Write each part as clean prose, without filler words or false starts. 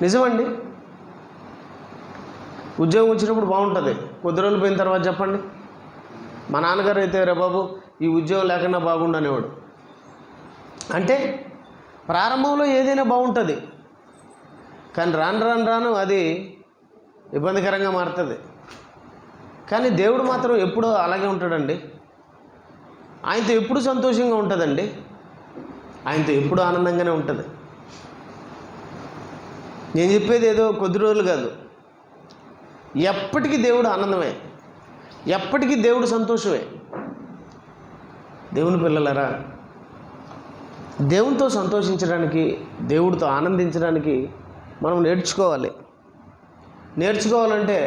నిజమండి. ఉద్యోగం వచ్చినప్పుడు బాగుంటుంది, కొద్ది రోజులు పోయిన తర్వాత చెప్పండి. మా నాన్నగారు అయితే రే బాబు ఈ ఉద్యోగం లేకుండా బాగుండు అనేవాడు. అంటే ప్రారంభంలో ఏదైనా బాగుంటుంది, కానీ రాను రాను రాను అది ఇబ్బందికరంగా మారుతుంది. కానీ దేవుడు మాత్రం ఎప్పుడూ అలాగే ఉంటాడండి. ఆయనతో ఎప్పుడు సంతోషంగా ఉంటుందండి, ఆయనతో ఎప్పుడు ఆనందంగానే ఉంటుంది. నేను చెప్పేది ఏదో కొద్ది రోజులు కాదు, ఎప్పటికీ దేవుడు ఆనందమే, ఎప్పటికీ దేవుడు సంతోషమే. దేవుని పిల్లలారా, దేవునితో సంతోషించడానికి, దేవుడితో ఆనందించడానికి మనం నేర్చుకోవాలి. నేర్చుకోవాలంటే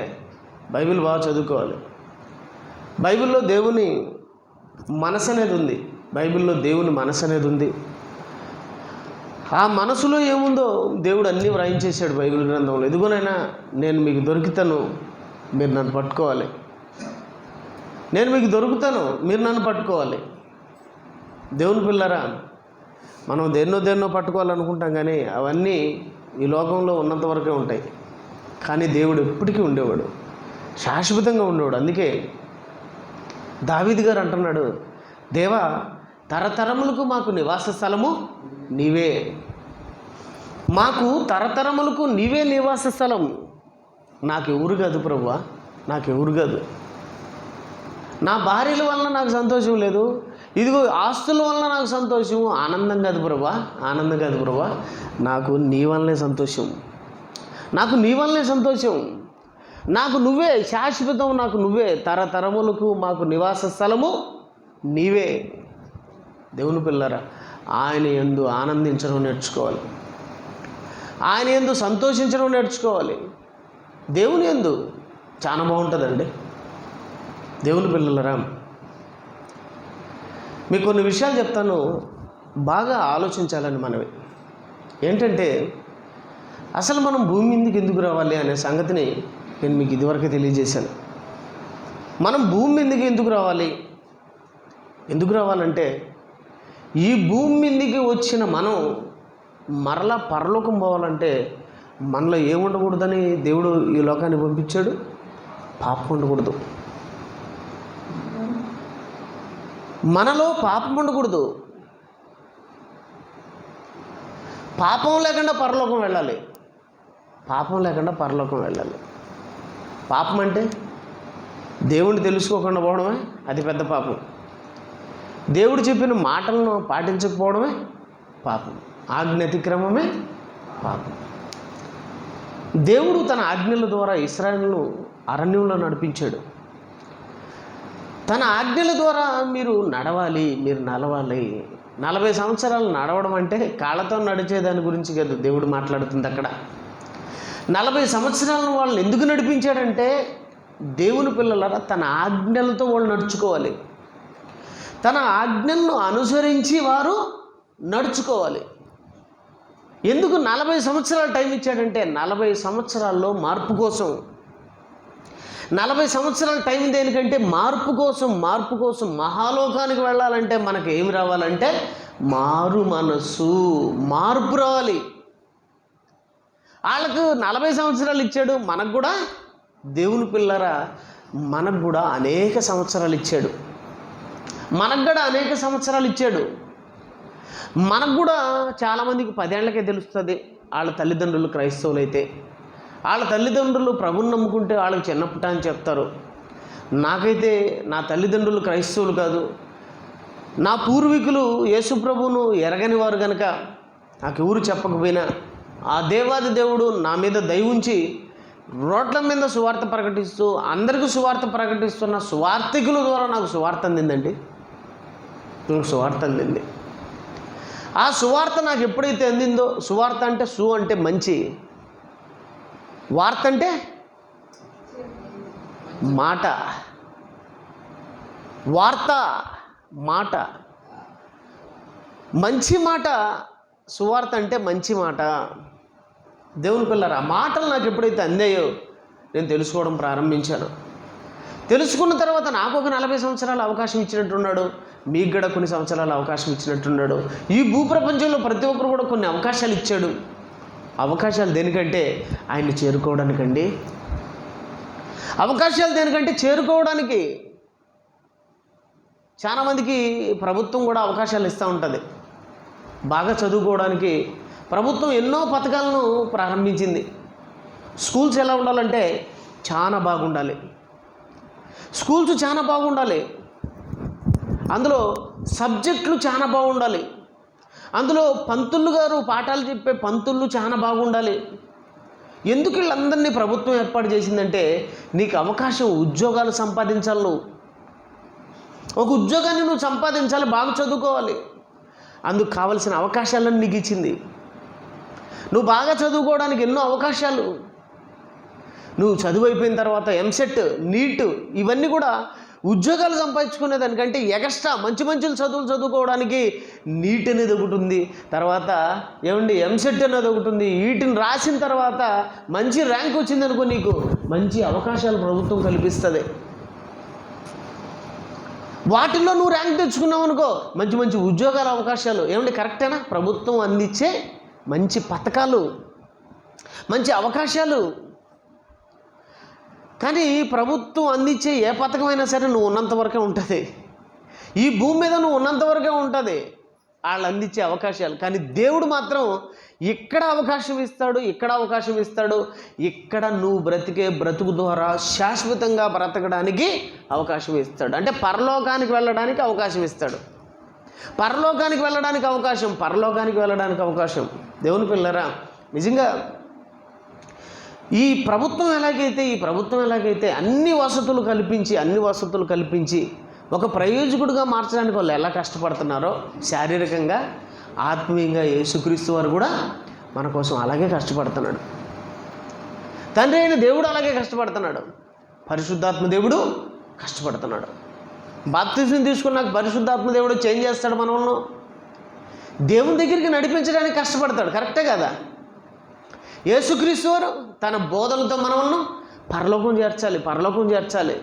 బైబిల్ బాగా చదువుకోవాలి. బైబిల్లో దేవుని మనసు అనేది ఉంది, బైబిల్లో దేవుని మనసు అనేది ఉంది. ఆ మనసులో ఏముందో దేవుడు అన్నీ వ్రాయించేశాడు బైబిల్ గ్రంథంలో. ఎదుగునైనా నేను మీకు దొరుకుతాను, మీరు నన్ను పట్టుకోవాలి. నేను మీకు దొరుకుతాను, మీరు నన్ను పట్టుకోవాలి. దేవుని పిల్లరా, మనం దేన్నో పట్టుకోవాలనుకుంటాం, కానీ అవన్నీ ఈ లోకంలో ఉన్నంత వరకే ఉంటాయి. కానీ దేవుడు ఎప్పటికీ ఉండేవాడు, శాశ్వతంగా ఉండేవాడు. అందుకే దావీదు గారు అంటున్నాడు, దేవా తరతరములకు మాకు నివాస స్థలము నీవే. మాకు తరతరములకు నీవే నివాస స్థలం. నాకు ఎవరు కాదు ప్రభువా, నాకు ఎవరు కాదు. నా భార్యల వలన నాకు సంతోషం లేదు, ఇదిగో ఆస్తుల వలన నాకు సంతోషం, ఆనందం కాదు ప్రభువా, ఆనందం కాదు ప్రభువా. నాకు నీ వల్లనే సంతోషం, నాకు నీ వల్లనే సంతోషం. నాకు నువ్వే శాశ్వతం, నాకు నువ్వే తరతరములకు మాకు నివాస స్థలము నీవే. దేవుని పిల్లరా, ఆయన యందు ఆనందించడం నేర్చుకోవాలి, ఆయన యందు సంతోషించడం నేర్చుకోవాలి. దేవుని యందు చాలా బాగుంటుందండి. దేవుని పిల్లలరా, మీకు కొన్ని విషయాలు చెప్తాను, బాగా ఆలోచించాలని మనవి. ఏంటంటే అసలు మనం భూమి మీదకి ఎందుకు రావాలి అనే సంగతిని నేను మీకు ఇదివరకే తెలియజేశాను. మనం భూమి మీదకి ఎందుకు రావాలి, ఎందుకు రావాలంటే ఈ భూమి మీదకి వచ్చిన మనం మరలా పరలోకం పోవాలంటే మనలో ఏముండకూడదని దేవుడు ఈ లోకాన్ని పంపించాడు, పాపం ఉండకూడదు. మనలో పాపం ఉండకూడదు. పాపం లేకుండా పరలోకం వెళ్ళాలి, పాపం లేకుండా పరలోకం వెళ్ళాలి. పాపం అంటే దేవుణ్ణి తెలుసుకోకుండా పోవడమే అది పెద్ద పాపం. దేవుడు చెప్పిన మాటలను పాటించకపోవడమే పాపం. ఆజ్ఞ అతిక్రమమే పాపం. దేవుడు తన ఆజ్ఞల ద్వారా ఇశ్రాయేలును అరణ్యంలో నడిపించాడు. తన ఆజ్ఞల ద్వారా మీరు నడవాలి, మీరు నడవాలి. 40 సంవత్సరాలు నడవడం అంటే కాళ్ళతో నడిచేదాని గురించి కాదు దేవుడు మాట్లాడుతుంది అక్కడ. 40 సంవత్సరాలను వాళ్ళని ఎందుకు నడిపించాడంటే దేవుని పిల్లలారా, తన ఆజ్ఞలతో వాళ్ళు నడుచుకోవాలి, తన ఆజ్ఞలను అనుసరించి వారు నడుచుకోవాలి. ఎందుకు 40 సంవత్సరాలు టైం ఇచ్చాడంటే 40 సంవత్సరాల్లో మార్పు కోసం. 40 సంవత్సరాల టైం దేనికంటే మార్పు కోసం. మార్పు కోసం మహాలోకానికి వెళ్ళాలంటే మనకు ఏమి రావాలంటే మారు మనసు, మార్పు రావాలి. వాళ్ళకు 40 సంవత్సరాలు ఇచ్చాడు, మనకు కూడా దేవుని పిల్లరా మనకు కూడా అనేక సంవత్సరాలు ఇచ్చాడు. మనకు కూడా అనేక సంవత్సరాలు ఇచ్చాడు. మనకు కూడా చాలామందికి 10 ఏళ్లకే తెలుస్తుంది. వాళ్ళ తల్లిదండ్రులు క్రైస్తవులు అయితే, వాళ్ళ తల్లిదండ్రులు ప్రభువుని నమ్ముకుంటే వాళ్ళకి చిన్నపుట్ట అని చెప్తారు. నాకైతే నా తల్లిదండ్రులు క్రైస్తవులు కాదు, నా పూర్వీకులు యేసు ప్రభువును ఎరగని వారు కనుక నాకు ఎవరు చెప్పకపోయినా ఆ దేవాది దేవుడు నా మీద దయ ఉంచి రోడ్ల మీద సువార్త ప్రకటిస్తూ అందరికీ సువార్త ప్రకటిస్తున్న సువార్థికుల ద్వారా నాకు సువార్త అందిందండి. నాకు సువార్త అందింది. ఆ సువార్త నాకు ఎప్పుడైతే అందిందో, సువార్త అంటే సు అంటే మంచి, వార్త అంటే మాట, వార్త మాట, మంచి మాట. సువార్త అంటే మంచి మాట. దేవుని పిల్లరా, ఆ మాటలు నాకు ఎప్పుడైతే అందాయో నేను తెలుసుకోవడం ప్రారంభించాను. తెలుసుకున్న తర్వాత నాకు ఒక 40 సంవత్సరాల అవకాశం ఇచ్చినట్టున్నాడు, మీకు కూడా కొన్ని సంవత్సరాల అవకాశం ఇచ్చినట్టున్నాడు. ఈ భూప్రపంచంలో ప్రతి ఒక్కరు కూడా కొన్ని అవకాశాలు ఇచ్చాడు. అవకాశాలు దేనికంటే ఆయన్ని చేరుకోవడానికండి. అవకాశాలు దేనికంటే చేరుకోవడానికి. చాలామందికి ప్రభుత్వం కూడా అవకాశాలు ఇస్తూ ఉంటుంది. బాగా చదువుకోవడానికి ప్రభుత్వం ఎన్నో పథకాలను ప్రారంభించింది. స్కూల్స్ ఎలా ఉండాలంటే చాలా బాగుండాలి. స్కూల్స్ చాలా బాగుండాలి. అందులో సబ్జెక్టులు చాలా బాగుండాలి. అందులో పంతులు గారు పాఠాలు చెప్పే పంతులు చాలా బాగుండాలి. ఎందుకు వీళ్ళందరినీ ప్రభుత్వం ఏర్పాటు చేసిందంటే నీకు అవకాశం, ఉద్యోగాలు సంపాదించాలి. నువ్వు ఒక ఉద్యోగాన్ని నువ్వు సంపాదించాలి, బాగా చదువుకోవాలి. అందుకు కావలసిన అవకాశాలను నీకు ఇచ్చింది. నువ్వు బాగా చదువుకోవడానికి ఎన్నో అవకాశాలు. నువ్వు చదువు అయిపోయిన తర్వాత ఎంసెట్, నీట్ ఇవన్నీ కూడా ఉద్యోగాలు సంపాదించుకునేదానికంటే ఎక్స్ట్రా మంచి చదువులు చదువుకోవడానికి నీట్ అనేది ఒకటి ఉంది. తర్వాత ఎంసెట్ అనేది ఒకటి ఉంది. వీటిని రాసిన తర్వాత మంచి ర్యాంక్ వచ్చిందనుకో, నీకు మంచి అవకాశాలు ప్రభుత్వం కల్పిస్తుంది. వాటిల్లో నువ్వు ర్యాంక్ తెచ్చుకున్నావు అనుకో, మంచి ఉద్యోగాల అవకాశాలు. కరెక్టేనా? ప్రభుత్వం అందించే మంచి పథకాలు, మంచి అవకాశాలు. కానీ ప్రభుత్వం అందించే ఏ పథకమైనా సరే నువ్వు ఉన్నంత వరకే ఉంటుంది. ఈ భూమి మీద నువ్వు ఉన్నంత వరకే ఉంటుంది వాళ్ళు అందించే అవకాశాలు. కానీ దేవుడు మాత్రం ఇక్కడ అవకాశం ఇస్తాడు, ఇక్కడ అవకాశం ఇస్తాడు. ఇక్కడ నువ్వు బ్రతికే బ్రతుకు ద్వారా శాశ్వతంగా బ్రతకడానికి అవకాశం ఇస్తాడు. అంటే పరలోకానికి వెళ్ళడానికి అవకాశం ఇస్తాడు. పరలోకానికి వెళ్ళడానికి అవకాశం. దేవుని పిల్లరా, నిజంగా ఈ ప్రభుత్వం ఎలాగైతే అన్ని వసతులు కల్పించి ఒక ప్రయోజకుడిగా మార్చడానికి వాళ్ళు ఎలా కష్టపడుతున్నారో, శారీరకంగా ఆత్మీయంగా యేసుక్రీస్తు వారు కూడా మన కోసం అలాగే కష్టపడుతున్నాడు. తండ్రి అయిన దేవుడు అలాగే కష్టపడుతున్నాడు. పరిశుద్ధాత్మ దేవుడు కష్టపడుతున్నాడు. బాప్తిజం తీసుకున్నాక పరిశుద్ధాత్మ దేవుడు చేంజ్ చేస్తాడు. మనల్ని దేవుని దగ్గరికి నడిపించడానికి కష్టపడతాడు. కరెక్టే కదా? యేసుక్రీస్తు వారు తన బోధనతో మనల్ని పరలోకం చేర్చాలి.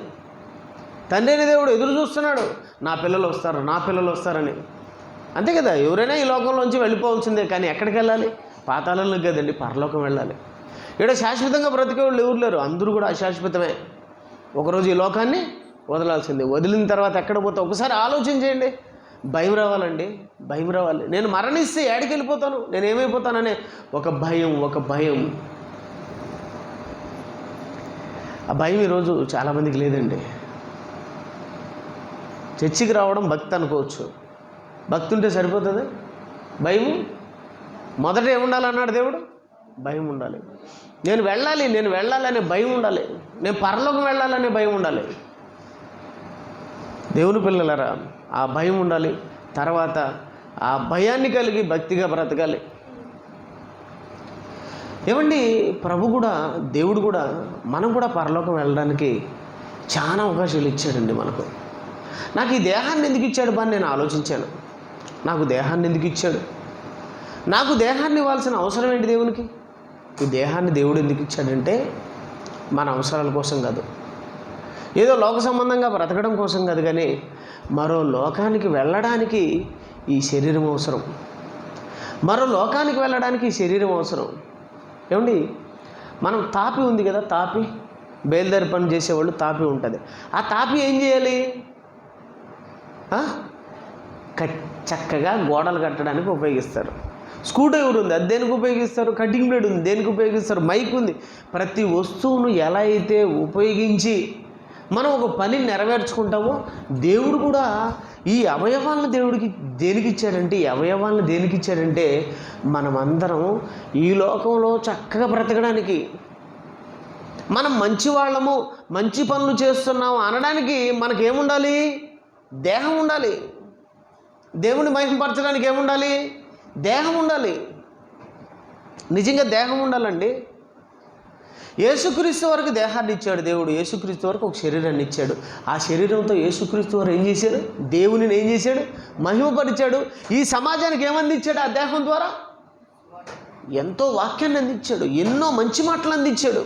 తండ్రి అయిన దేవుడు ఎదురు చూస్తున్నాడు, నా పిల్లలు వస్తారని. అంతే కదా? ఎవరైనా ఈ లోకంలోంచి వెళ్ళిపోవాల్సిందే. కానీ ఎక్కడికి వెళ్ళాలి? పాతాళంలోకి కదండి, పరలోకం వెళ్ళాలి. ఇక్కడ శాశ్వతంగా బ్రతికే వాళ్ళు ఎవరు లేరు, అందరూ కూడా అశాశ్వతమే. ఒకరోజు ఈ లోకాన్ని వదలాల్సిందే. వదిలిన తర్వాత ఎక్కడ పోతా ఒకసారి ఆలోచన చేయండి. భయం రావాలి. నేను మరణిస్తే ఏడికి వెళ్ళిపోతాను, నేను ఏమైపోతాననే ఒక భయం. ఆ భయం ఈరోజు చాలామందికి లేదండి. చర్చికి రావడం భక్తి అనుకోవచ్చు. భక్తి ఉంటే సరిపోతుంది? భయం మొదట ఏముండాలన్నాడు దేవుడు? భయం ఉండాలి. నేను వెళ్ళాలనే భయం ఉండాలి. నేను పరలోకం వెళ్ళాలనే భయం ఉండాలి. దేవుని పిల్లలరా, ఆ భయం ఉండాలి. తర్వాత ఆ భయాన్ని కలిగి భక్తిగా బ్రతకాలి. దేవుడు కూడా మనం కూడా పరలోకం వెళ్ళడానికి చాలా అవకాశాలు ఇచ్చాడండి మనకు. నాకు ఈ దేహాన్ని ఎందుకు ఇచ్చాడు అని నేను ఆలోచించాను. నాకు దేహాన్ని ఎందుకు ఇచ్చాడు? నాకు దేహాన్ని ఇవ్వాల్సిన అవసరం ఏంటి దేవునికి? ఈ దేహాన్ని దేవుడు ఎందుకు ఇచ్చాడంటే మన అవసరాల కోసం కాదు, ఏదో లోక సంబంధంగా బ్రతకడం కోసం కాదు, కానీ మరో లోకానికి వెళ్ళడానికి ఈ శరీరం అవసరం. మనం తాపి ఉంది కదా, బయలుదేరి పని చేసేవాళ్ళు తాపి ఉంటుంది. ఆ తాపి ఏం చేయాలి? చక్కగా గోడలు కట్టడానికి ఉపయోగిస్తారు. స్క్రూ డ్రైవర్ ఉంది, అది దేనికి ఉపయోగిస్తారు? కటింగ్ బ్లేడ్ ఉంది, దేనికి ఉపయోగిస్తారు? మైక్ ఉంది. ప్రతి వస్తువును ఎలా అయితే ఉపయోగించి మనం ఒక పని నెరవేర్చుకుంటామో, దేవుడు కూడా ఈ అవయవాలను దేవుడికి దేనికి ఇచ్చాడంటే మనమందరం ఈ లోకంలో చక్కగా బ్రతకడానికి, మనం మంచి వాళ్ళము, మంచి పనులు చేస్తున్నాము అనడానికి మనకేముండాలి? దేహం ఉండాలి. దేవుని మహిమపరచడానికి ఏముండాలి? దేహం ఉండాలి. నిజంగా దేహం ఉండాలండి. యేసుక్రీస్తు వరకు దేహాన్ని ఇచ్చాడు దేవుడు. యేసుక్రీస్తు వరకు ఒక శరీరాన్ని ఇచ్చాడు. ఆ శరీరంతో యేసుక్రీస్తు వారు ఏం చేశాడు? దేవునిని ఏం చేశాడు? మహిమపరిచాడు. ఈ సమాజానికి ఏమందించాడు? ఆ దేహం ద్వారా ఎంతో వాక్యాన్ని అందించాడు, ఎన్నో మంచి మాటలు అందించాడు.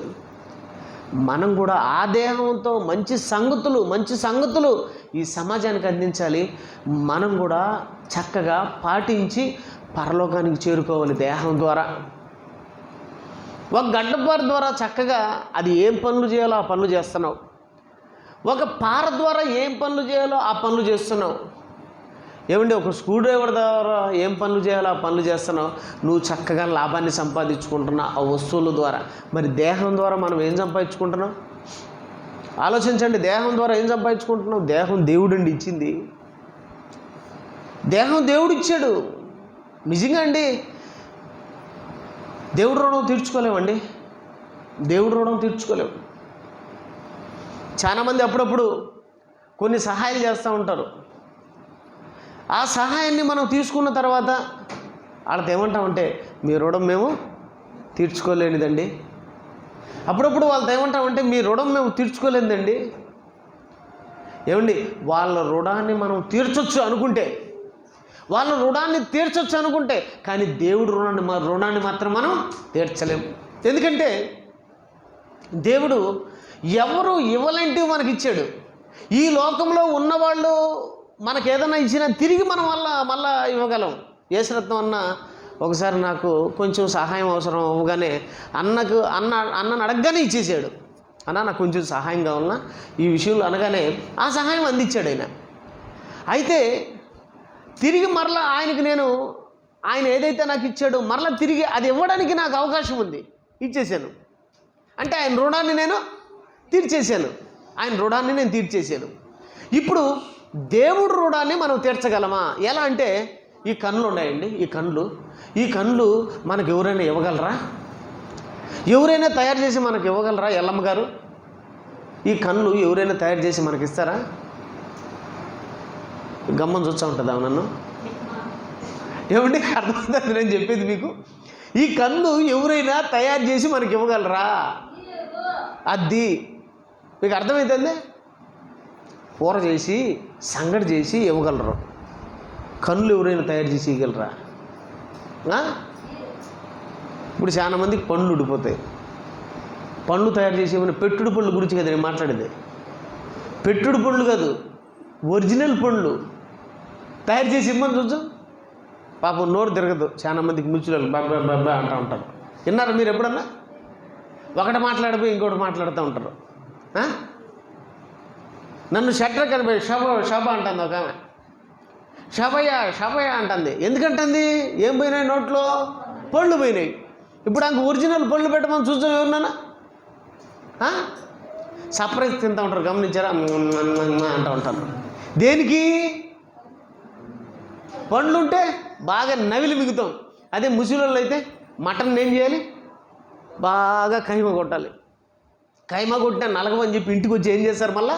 మనం కూడా ఆ దేహంతో మంచి సంగతులు ఈ సమాజానికి అందించాలి. మనం కూడా చక్కగా పాటించి పరలోకానికి చేరుకోవాలి దేహం ద్వారా. ఒక గడ్డపార ద్వారా చక్కగా అది ఏం పనులు చేయాలో ఆ పనులు చేస్తున్నావు. ఒక పార ద్వారా ఏం పనులు చేయాలో ఆ పనులు చేస్తున్నావు. ఏమండి, ఒక స్క్రూ డ్రైవర్ ద్వారా ఏం పనులు చేయాలో ఆ పనులు చేస్తున్నావు. నువ్వు చక్కగా లాభాన్ని సంపాదించుకుంటున్నావు ఆ వస్తువుల ద్వారా. మరి దేహం ద్వారా మనం ఏం సంపాదించుకుంటున్నాం? ఆలోచించండి. దేహం ద్వారా ఏం సంపాదించుకుంటున్నాం? దేహం దేవుడండి ఇచ్చింది. దేహం దేవుడు ఇచ్చాడు. నిజంగా అండి, దేవుడు రుణం తీర్చుకోలేమండి. దేవుడు రుణం తీర్చుకోలేము. చాలామంది అప్పుడప్పుడు కొన్ని సహాయాలు చేస్తూ ఉంటారు. ఆ సహాయాన్ని మనం తీసుకున్న తర్వాత వాళ్ళతో ఏమంటామంటే, మీ రుణం మేము తీర్చుకోలేనిదండి. అప్పుడప్పుడు వాళ్ళతో ఏమంటామంటే, మీ రుణం మేము తీర్చుకోలేదండి. ఏమండి, వాళ్ళ రుణాన్ని మనం తీర్చొచ్చు అనుకుంటే, వాళ్ళ రుణాన్ని తీర్చొచ్చు అనుకుంటే, కానీ దేవుడు రుణాన్ని మాత్రం మనం తీర్చలేము. ఎందుకంటే దేవుడు ఎవరు ఇవ్వలేంటివి మనకి ఇచ్చాడు. ఈ లోకంలో ఉన్నవాళ్ళు మనకు ఏదైనా ఇచ్చినా తిరిగి మనం మళ్ళా ఇవ్వగలం. యేసురత్నం అన్న ఒకసారి నాకు కొంచెం సహాయం అవసరం అవ్వగానే అన్నను అడగగానే ఇచ్చేసాడు. అన్న నాకు కొంచెం సహాయం కావాలన్నా ఈ విషయంలో అనగానే ఆ సహాయం అందించాడు ఆయన. అయితే తిరిగి మరలా ఆయనకి ఆయన ఏదైతే నాకు ఇచ్చాడో మరలా తిరిగి అది ఇవ్వడానికి నాకు అవకాశం ఉంది, ఇచ్చేసాను. అంటే ఆయన రుణాన్ని నేను తీర్చేశాను. ఇప్పుడు దేవుడు రుణాన్ని మనం తీర్చగలమా? ఎలా అంటే, ఈ కళ్ళు ఉన్నాయండి, ఈ కళ్ళు మనకు ఎవరైనా ఇవ్వగలరా? ఎవరైనా తయారు చేసి మనకు ఇవ్వగలరా? ఎల్లమ్మ గారు, ఈ కళ్ళు ఎవరైనా తయారు చేసి మనకి ఇస్తారా? గమ్మని చూస్తూ ఉంటుందా నన్ను? ఏమండి, అర్థమవుతుంది నేను చెప్పేది మీకు? ఈ కళ్ళు ఎవరైనా తయారు చేసి మనకి ఇవ్వగలరా? అది మీకు అర్థమవుతుంది. కూర చేసి సంగటి చేసి ఇవ్వగలరు. కళ్ళు ఎవరైనా తయారు చేసి ఇవ్వగలరా? ఇప్పుడు చాలా మందికి పండ్లు ఉడిపోతాయి. పండ్లు తయారు చేసి ఏమైనా పెట్టుడు పండ్ల గురించి కదా నేను మాట్లాడేది. పెట్టుడు పండ్లు కాదు, ఒరిజినల్ పండ్లు తయారు చేసి ఇమ్మని చూద్దాం. పాపం నోరు తిరగదు చాలా మందికి, ముచ్చులు బాబా అంటూ ఉంటారు. విన్నారా మీరు ఎప్పుడన్నా? ఒకటి మాట్లాడిపోయి ఇంకోటి మాట్లాడుతూ ఉంటారు. నన్ను షట్టర్ కనిపోయి శోభ అంటుంది ఒక ఆమె. శోభయ్య అంటుంది. ఎందుకంటుంది? ఏం పోయినాయి నోట్లో? పళ్ళు పోయినాయి. ఇప్పుడు అంక ఒరిజినల్ పళ్ళు పెట్టమని చూద్దాం ఎవరినైనా. సర్ప్రైజ్ తింటూ ఉంటారు, గమనించారా? అంటూ ఉంటారు. దేనికి? పండ్లు ఉంటే బాగా నవిలి మిగుతాం. అదే ముసలిళ్ళు అయితే మటన్ ఏం చేయాలి? బాగా కైమ కొట్టాలి. కైమ కొట్టిన నలగమని చెప్పి ఇంటికి వచ్చి ఏం చేస్తారు? మళ్ళీ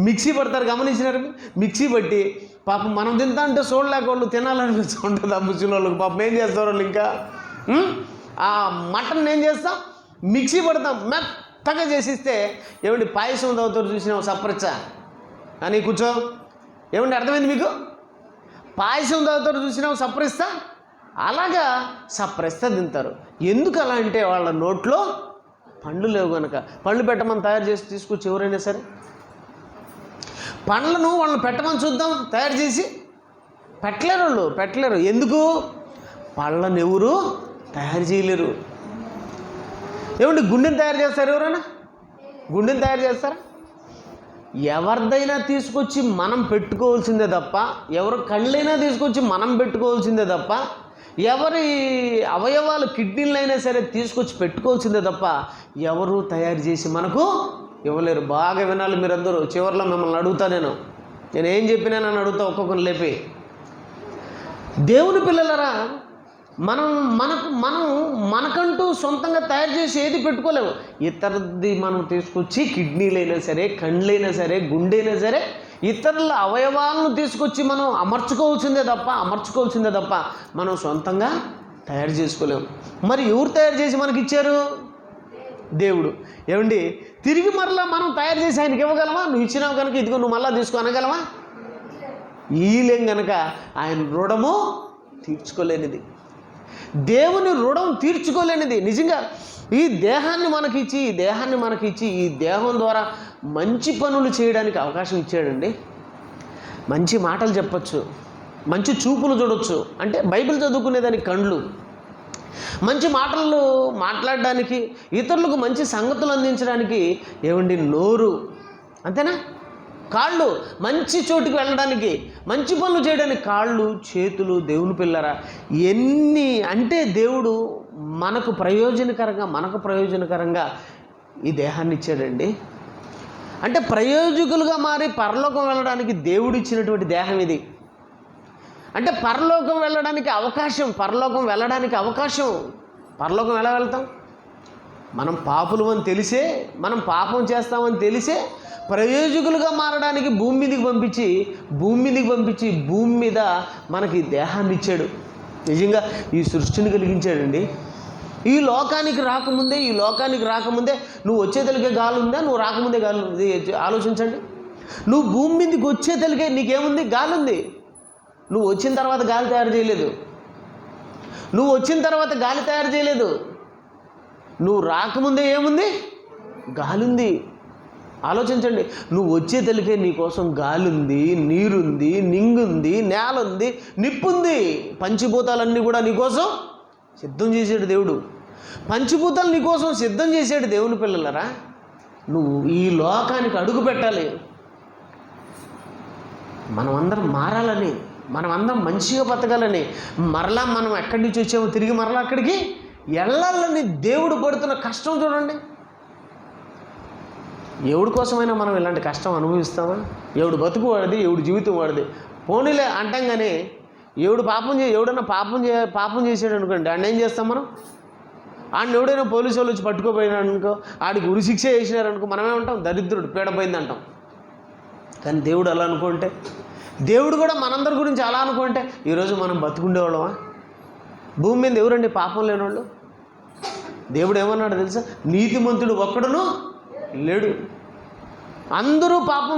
మిక్సీ పడతారు. గమనించినారు? మిక్సీ పట్టి పాపం మనం తింటా అంటే చూడలేక వాళ్ళు తినాలనిపిస్తూ ఉంటుంది. ఆ ముసలి వాళ్ళకి పాపం ఏం చేస్తారు వాళ్ళు? ఇంకా ఆ మటన్ ఏం చేస్తాం? మిక్సీ పడతాం, మెత్తగా చేసిస్తే ఏమండి పాయసం తాగుతారు చూసినావు సప్పరిచ్చా అని కూర్చో. ఏమండి అర్థమైంది మీకు? పాయసం తాగుతారు చూసినావు సప్పరిస్తా, అలాగా సప్పరిస్తా తింటారు. ఎందుకు అలా అంటే వాళ్ళ నోట్లో పండ్లు లేవు కనుక. పండ్లు పెట్టమని తయారు చేసి తీసుకొచ్చి ఎవరైనా సరే పండ్లను వాళ్ళని పెట్టమని చూద్దాం, తయారు చేసి పెట్టలేరు. ఎందుకు? పళ్ళను ఎవరు తయారు చేయలేరు. ఏమండి గుండెని తయారు చేస్తారు? ఎవరైనా గుండెని తయారు చేస్తారా? ఎవరిదైనా తీసుకొచ్చి మనం పెట్టుకోవాల్సిందే తప్ప, ఎవరి కళ్ళైనా తీసుకొచ్చి మనం పెట్టుకోవాల్సిందే తప్ప, ఎవరి అవయవాలు కిడ్నీలైనా సరే తీసుకొచ్చి పెట్టుకోవాల్సిందే తప్ప ఎవరు తయారు చేసి మనకు ఇవ్వలేరు. బాగా వినాలి మీరందరూ. చివరిలో మిమ్మల్ని అడుగుతా, నేను ఏం చెప్పినా నన్ను అడుగుతా ఒక్కొక్కరిని లేపి. దేవుని పిల్లలరా, మనకంటూ సొంతంగా తయారు చేసి ఏది పెట్టుకోలేము. ఇతరుది మనం తీసుకొచ్చి కిడ్నీలైనా సరే, కళ్ళైనా సరే, గుండెైనా సరే, ఇతరుల అవయవాలను తీసుకొచ్చి మనం అమర్చుకోవాల్సిందే తప్ప మనం సొంతంగా తయారు చేసుకోలేము. మరి ఎవరు తయారు చేసి మనకి ఇచ్చారు? దేవుడు. ఏమండి తిరిగి మరలా మనం తయారు చేసి ఆయనకి ఇవ్వగలమా? నువ్వు ఇచ్చినావు కనుక ఇదిగో నువ్వు మళ్ళా తీసుకో అనగలమా? ఈలేం కనుక ఆయన రుణము తీర్చుకోలేనిది, దేవుని రుణం తీర్చుకోలేనిది. నిజంగా ఈ దేహాన్ని మనకిచ్చి ఈ దేహం ద్వారా మంచి పనులు చేయడానికి అవకాశం ఇచ్చాడండి. మంచి మాటలు చెప్పచ్చు, మంచి చూపులు చూడొచ్చు. అంటే బైబిల్ చదువుకునేదానికి కళ్ళు, మంచి మాటలు మాట్లాడడానికి, ఇతరులకు మంచి సంగతులు అందించడానికి ఏమండి నోరు, అంతేనా? కాళ్ళు, మంచి చోటుకి వెళ్ళడానికి, మంచి పనులు చేయడానికి కాళ్ళు, చేతులు. దేవుని పిల్లరా, ఎన్ని అంటే దేవుడు మనకు ప్రయోజనకరంగా ఈ దేహాన్ని ఇచ్చాడండి. అంటే ప్రయోజకులుగా మారి పరలోకం వెళ్ళడానికి దేవుడు ఇచ్చినటువంటి దేహం ఇది. అంటే పరలోకం వెళ్ళడానికి అవకాశం. పరలోకం ఎలా వెళ్తాం? మనం పాపులు అని తెలిసే, మనం పాపం చేస్తామని తెలిసే ప్రయోజకులుగా మారడానికి భూమి మీదకి పంపించి భూమి మీద మనకి దేహాన్ని ఇచ్చాడు. నిజంగా ఈ సృష్టిని కలిగించాడండి. ఈ లోకానికి రాకముందే నువ్వు వచ్చేతలికే గాలి ఉందా? నువ్వు రాకముందే గాలి ఉంది? ఆలోచించండి. నువ్వు భూమి మీదకి వచ్చేతలికే నీకేముంది? గాలి ఉంది. నువ్వు వచ్చిన తర్వాత గాలి తయారు చేయలేదు. నువ్వు రాకముందే ఏముంది? గాలి ఉంది. ఆలోచించండి. నువ్వు వచ్చేతలికే నీకోసం గాలి ఉంది, నీరుంది, నింగుంది, నేల ఉంది, నిప్పుంది. పంచభూతాలన్నీ కూడా నీకోసం సిద్ధం చేసాడు దేవుడు. పంచభూతాలు నీకోసం సిద్ధం చేసాడు. దేవుని పిల్లలరా, నువ్వు ఈ లోకానికి అడుగు పెట్టాలి. మనమందరం మారాలని, మనమందరం మంచిగా బతకాలని, మరలా మనం ఎక్కడి నుంచి వచ్చామో తిరిగి మరలా అక్కడికి వెళ్ళాలని దేవుడు పడుతున్న కష్టం చూడండి. ఎవడి కోసమైనా మనం ఇలాంటి కష్టం అనుభవిస్తామా? ఎవడు బతుకు వాడిది, ఎవడు జీవితం వాడిది. పోనీలే అంటాం కానీ ఎవడన్నా పాపం చేసాడు అనుకోండి, ఆడిని ఏం చేస్తాం మనం? ఆడిని ఎవడైనా పోలీసు వాళ్ళు వచ్చి పట్టుకోపోయినాడనుకో, ఆడికి ఉరిశిక్ష చేసినారనుకో, మనమేమంటాం? దరిద్రుడు, పీడపోయింది అంటాం. కానీ దేవుడు అలా అనుకుంటే, దేవుడు కూడా మనందరి గురించి అలా అనుకుంటే ఈరోజు మనం బతుకుండేవాళ్ళమా? భూమి మీద ఎవరండి పాపం లేనివాళ్ళు? దేవుడు ఏమన్నాడు తెలుసా? నీతిమంతుడు ఒక్కడును లేడు. అందరూ పాపం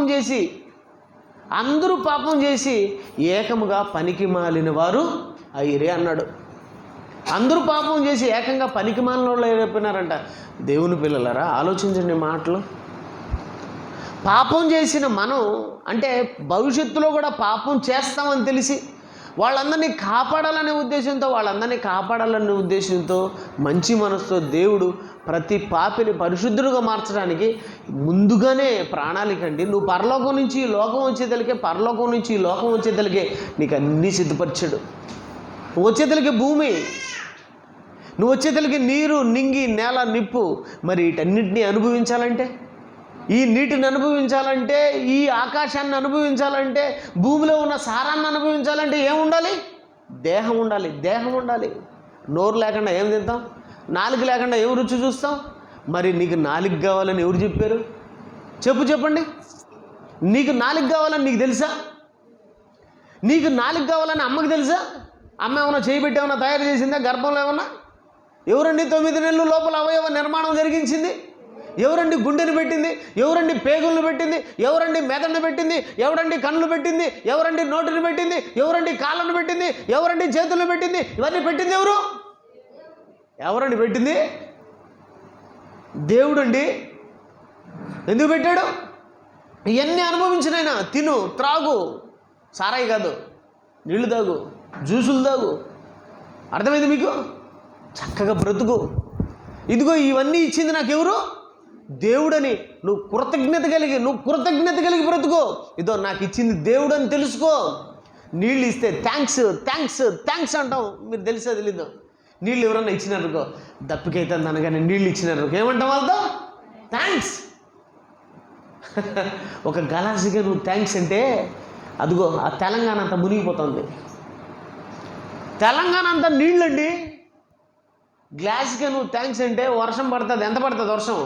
చేసి ఏకముగా పనికి మాలిన వారు అయిరే అన్నాడు. అందరూ పాపం చేసి ఏకంగా పనికి మాలిన వాళ్ళు అయిపోయినారంట. దేవుని పిల్లలరా, ఆలోచించండి మాటలు. పాపం చేసిన మనం అంటే భవిష్యత్తులో కూడా పాపం చేస్తామని తెలిసి వాళ్ళందరినీ కాపాడాలనే ఉద్దేశంతో మంచి మనసుతో దేవుడు ప్రతి పాపిని పరిశుద్ధుడుగా మార్చడానికి ముందుగానే ప్రణాళికండి. నువ్వు పరలోకం నుంచి ఈ లోకం వచ్చేతలికే నీకు అన్నీ సిద్ధపరిచాడు. నువ్వు వచ్చేతలికే భూమి, నువ్వు వచ్చేతలికే నీరు, నింగి, నేల, నిప్పు. మరి వీటన్నిటినీ అనుభవించాలంటే, ఈ నీటిని అనుభవించాలంటే, ఈ ఆకాశాన్ని అనుభవించాలంటే, భూమిలో ఉన్న సారాన్ని అనుభవించాలంటే ఏముండాలి? దేహం ఉండాలి. నోరు లేకుండా ఏం తింటాం? నాలుగు లేకుండా ఏం రుచి చూస్తాం? మరి నీకు నాలుగు కావాలని ఎవరు చెప్పారు? చెప్పండి. నీకు నాలుగు కావాలని నీకు తెలుసా? నీకు నాలుగు కావాలని అమ్మకి తెలుసా? అమ్మ ఏమన్నా చేయబెట్టి ఏమన్నా తయారు చేసిందా? గర్భంలో ఏమన్నా? ఎవరండి 9 నెలల లోపల అవయవ నిర్మాణం జరిగించింది? ఎవరండి గుండెని పెట్టింది? ఎవరండి పేగులను పెట్టింది? ఎవరండి మెదడుని పెట్టింది? ఎవరండి కన్నులు పెట్టింది? ఎవరండి నోటిని పెట్టింది? ఎవరండి కాళ్ళను పెట్టింది? ఎవరండి చేతులను పెట్టింది? ఇవన్నీ పెట్టింది ఎవరండి పెట్టింది? దేవుడండి. ఎందుకు పెట్టాడు? ఇవన్నీ అనుభవించినైనా తిను, త్రాగు, సారాయి కాదు, నీళ్లు తాగు, జ్యూసులు తాగు. అర్థమైంది మీకు? చక్కగా బ్రతుకు. ఇదిగో ఇవన్నీ ఇచ్చింది నాకెవరు? దేవుడని నువ్వు కృతజ్ఞత కలిగి బ్రతుకో. ఇదో నాకు ఇచ్చింది దేవుడు అని తెలుసుకో. నీళ్ళు ఇస్తే థ్యాంక్స్ అంటాం. మీరు తెలిసే తెలీదు. నీళ్ళు ఎవరన్నా ఇచ్చినారనుకో, దప్పికైతే అనగానే నీళ్ళు ఇచ్చినారనుకో ఏమంటాం వాళ్ళతో? థ్యాంక్స్. ఒక గలాసిగా నువ్వు థ్యాంక్స్ అంటే అదిగో ఆ తెలంగాణ అంతా మునిగిపోతుంది. తెలంగాణ అంతా నీళ్ళండి. గ్లాస్గా నువ్వు థ్యాంక్స్ అంటే వర్షం పడుతుంది. ఎంత పడుతుంది వర్షం?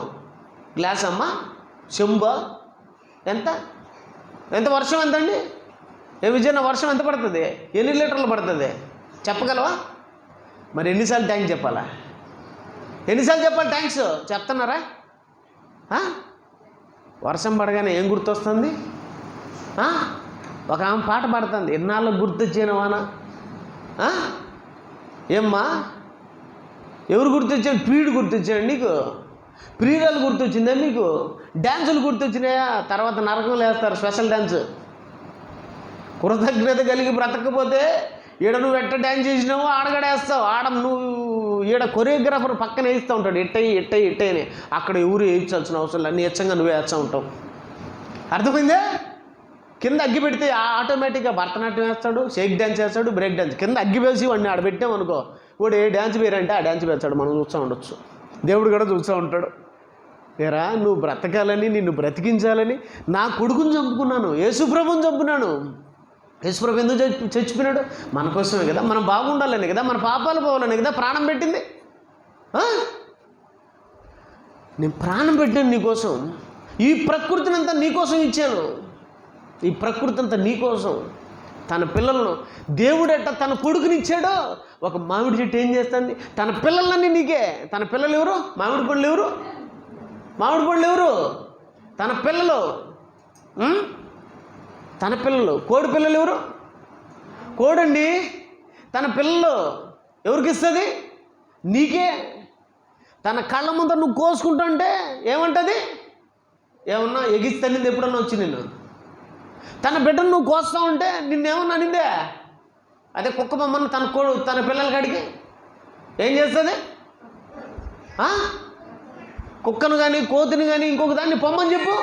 గ్లాస్ అమ్మ, చెంబ, ఎంత వర్షం ఎంతండి? విజయన వర్షం ఎంత పడుతుంది? ఎన్ని లీటర్లు పడుతుంది చెప్పగలవా? మరి ఎన్నిసార్లు థ్యాంక్స్ చెప్పాలా? ఎన్నిసార్లు చెప్పాలి థ్యాంక్స్? చెప్తున్నారా? వర్షం పడగానే ఏం గుర్తొస్తుంది? ఒక ఆమె పాట పాడుతుంది, ఎన్నాళ్ళకు గుర్తొచ్చాను వాన. ఏమ్మా, ఎవరు గుర్తొచ్చాను? ప్రియుడు గుర్తొచ్చాడు నీకు? ప్రియురాలు గుర్తొచ్చిందా మీకు? డ్యాన్సులు గుర్తొచ్చినాయా? తర్వాత నరకంలో వేస్తారు స్పెషల్ డ్యాన్స్. కృతజ్ఞత కలిగి బ్రతకపోతే ఈడ నువ్వు ఎట్ట డ్యాన్స్ చేసినావో ఆడగడేస్తావు. నువ్వు ఈడ కొరియోగ్రాఫర్ పక్కన వేస్తూ ఉంటాడు, ఇట్టయి అని. అక్కడ ఎవరు వేయించాల్సిన అవసరం లేదు, అన్ని ఎచ్చంగా నువ్వే వేస్తూ ఉంటావు. అర్థమైందే? కింద అగ్గి పెడితే ఆటోమేటిక్గా భరతనాట్యం వేస్తాడు, షేక్ డ్యాన్స్ వేస్తాడు, బ్రేక్ డ్యాన్స్. కింద అగ్గి వేసి వాడిని ఆడ పెట్టామనుకో, వాడు ఏ డ్యాన్స్ వేరంటే ఆ డ్యాన్స్ వేస్తాడు, మనం చూస్తూ ఉండొచ్చు. దేవుడు కూడా చూస్తూ ఉంటాడు. ఏరా, నువ్వు బ్రతకాలని, నిన్ను బ్రతికించాలని నా కొడుకుని చంపుకున్నాను, యేసుప్రభుని చంపుకున్నాను. యేసుప్రభు ఎందుకు చచ్చిపోయినాడు? మన కోసమే కదా, మనం బాగుండాలని కదా, మన పాపాలు పోవాలని కదా ప్రాణం పెట్టింది. నేను ప్రాణం పెట్టాను నీకోసం. ఈ ప్రకృతిని అంతా నీకోసం ఇచ్చాను. ఈ ప్రకృతి అంతా నీకోసం. తన పిల్లలను దేవుడెట్ట తన కొడుకుని ఇచ్చాడో, ఒక మామిడి చెట్టు ఏం చేస్తుంది? తన పిల్లలన్నీ నీకే. తన పిల్లలు ఎవరు? మామిడి పండ్లు ఎవరు? మామిడి పండ్లు ఎవరు? తన పిల్లలు. తన పిల్లలు. కోడి పిల్లలు ఎవరు? కోడండి. తన పిల్లలు ఎవరికి ఇస్తుంది? నీకే. తన కళ్ళ ముందర నువ్వు కోసుకుంటుంటే ఏమంటుంది? ఏమన్నా ఎగిస్తనింది ఎప్పుడన్నా వచ్చి నిన్ను? తన బిడ్డను నువ్వు కోస్తా ఉంటే నిన్నేమన్నా అనిందే? అదే కుక్క బొమ్మను తన పిల్లల కాడికి ఏం చేస్తుంది? కుక్కను కానీ కోతిని కానీ ఇంకొక దాన్ని పొమ్మని చెప్పు,